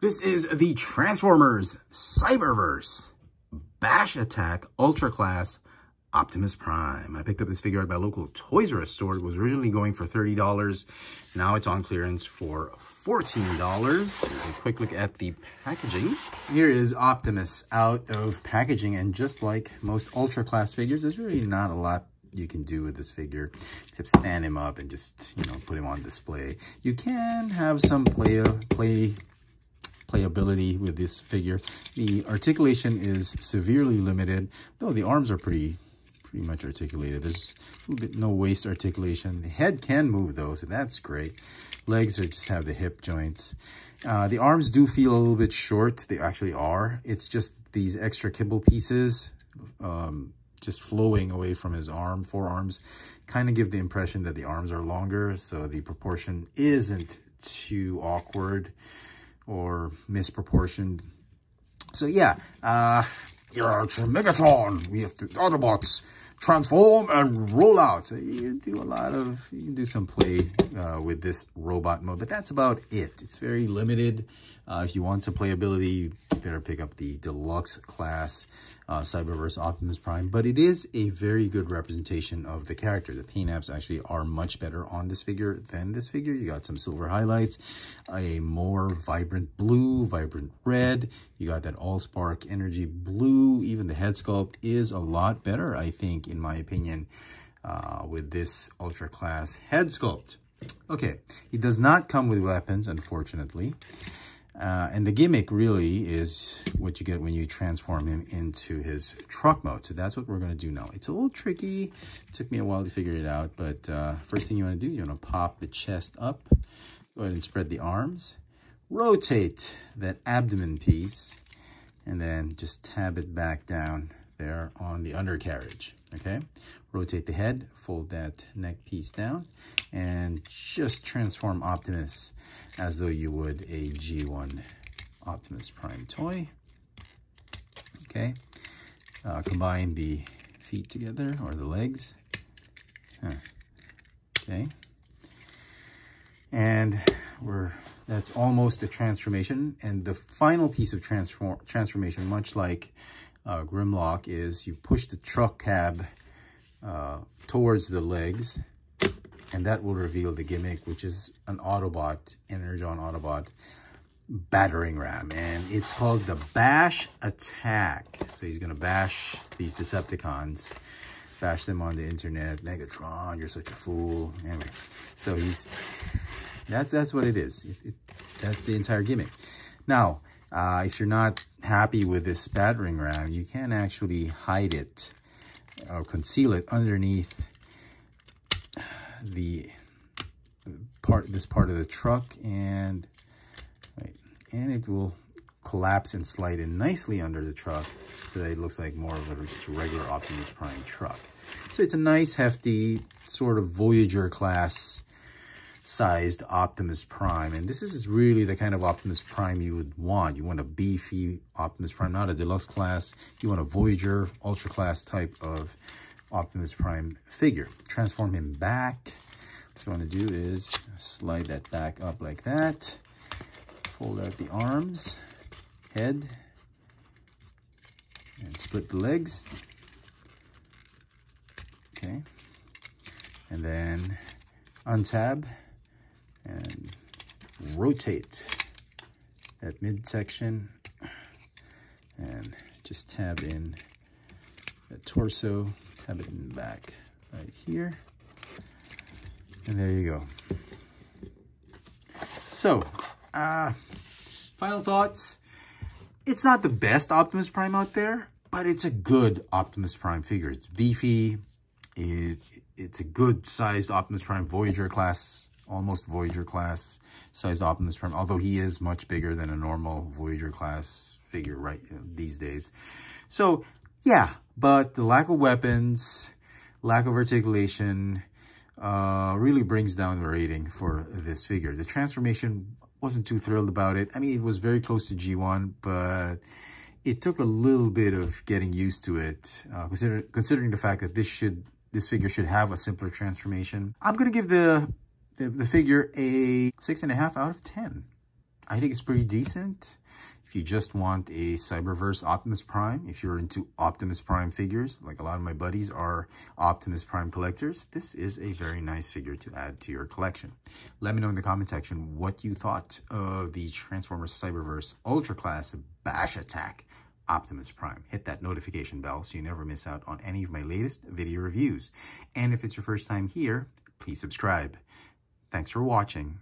This is the Transformers Cyberverse Bash Attack Ultra Class Optimus Prime. I picked up this figure at my local Toys R Us store. It was originally going for $30. Now it's on clearance for $14. Here's a quick look at the packaging. Here is Optimus out of packaging, and just like most Ultra Class figures, there's really not a lot you can do with this figure except stand him up and just, put him on display. You can have some playability with this figure. The articulation is severely limited, though the arms are pretty much articulated. There's a little bit no waist articulation. The head can move though, so that's great. Legs just have the hip joints. The arms do feel a little bit short. They actually are. It's just these extra kibble pieces just flowing away from his forearms kind of give the impression that the arms are longer, so the proportion isn't too awkward or misproportioned. So yeah, you're Megatron. We have to Autobots transform and roll out. So you can do some play with this robot mode, but that's about it. It's very limited. If you want some playability, you better pick up the deluxe class Cyberverse Optimus Prime, but it is a very good representation of the character. The paint apps actually are much better on this figure than this figure. You got some silver highlights, a more vibrant blue, vibrant red. You got that all-spark energy blue. Even the head sculpt is a lot better, I think, in my opinion, with this ultra class head sculpt. Okay, he does not come with weapons, unfortunately. And the gimmick really is what you get when you transform him into his truck mode. So that's what we're going to do now. It's a little tricky. It took me a while to figure it out. But first thing you want to do, you want to pop the chest up. Go ahead and spread the arms. Rotate that abdomen piece. And then just tab it back down there on the undercarriage. Okay? Rotate the head. Fold that neck piece down. And just transform Optimus as though you would a G1 Optimus Prime toy. Okay. Combine the feet together, or the legs. Okay. And that's almost the transformation. And the final piece of transformation, much like Grimlock, is you push the truck cab towards the legs, and that will reveal the gimmick, which is an Autobot, Energon Autobot battering ram, and it's called the Bash Attack. So he's gonna bash these Decepticons, bash them on the internet. Megatron, you're such a fool. Anyway, so that's what it is. That's the entire gimmick. Now, if you're not happy with this battering ram, you can actually hide it or conceal it underneath this part of the truck, and it will collapse and slide in nicely under the truck, so that it looks like more of a just regular Optimus Prime truck. So it's a nice, hefty, sort of Voyager class sized Optimus Prime, and this is really the kind of Optimus Prime you would want. You want a beefy Optimus Prime, not a deluxe class. You want a Voyager ultra class type of Optimus Prime figure. Transform him back. What you want to do is slide that back up like that. Fold out the arms, head, and split the legs. Okay. And then untab and rotate that midsection, and just tab in the torso, tab it in the back right here, and there you go. So final thoughts: it's not the best Optimus Prime out there, but it's a good Optimus Prime figure. It's beefy. It's a good sized Optimus Prime, Voyager class, almost Voyager class sized Optimus Prime, although he is much bigger than a normal Voyager class figure these days. So yeah, but the lack of weapons, lack of articulation really brings down the rating for this figure. The transformation, wasn't too thrilled about it. I mean, it was very close to G1, but it took a little bit of getting used to it, considering the fact that this figure should have a simpler transformation. I'm gonna give the figure a 6.5 out of 10. I think it's pretty decent. If you just want a Cyberverse Optimus Prime, if you're into Optimus Prime figures, like a lot of my buddies are Optimus Prime collectors, this is a very nice figure to add to your collection. Let me know in the comment section what you thought of the Transformers Cyberverse Ultra Class Bash Attack Optimus Prime. Hit that notification bell so you never miss out on any of my latest video reviews. And if it's your first time here, please subscribe. Thanks for watching.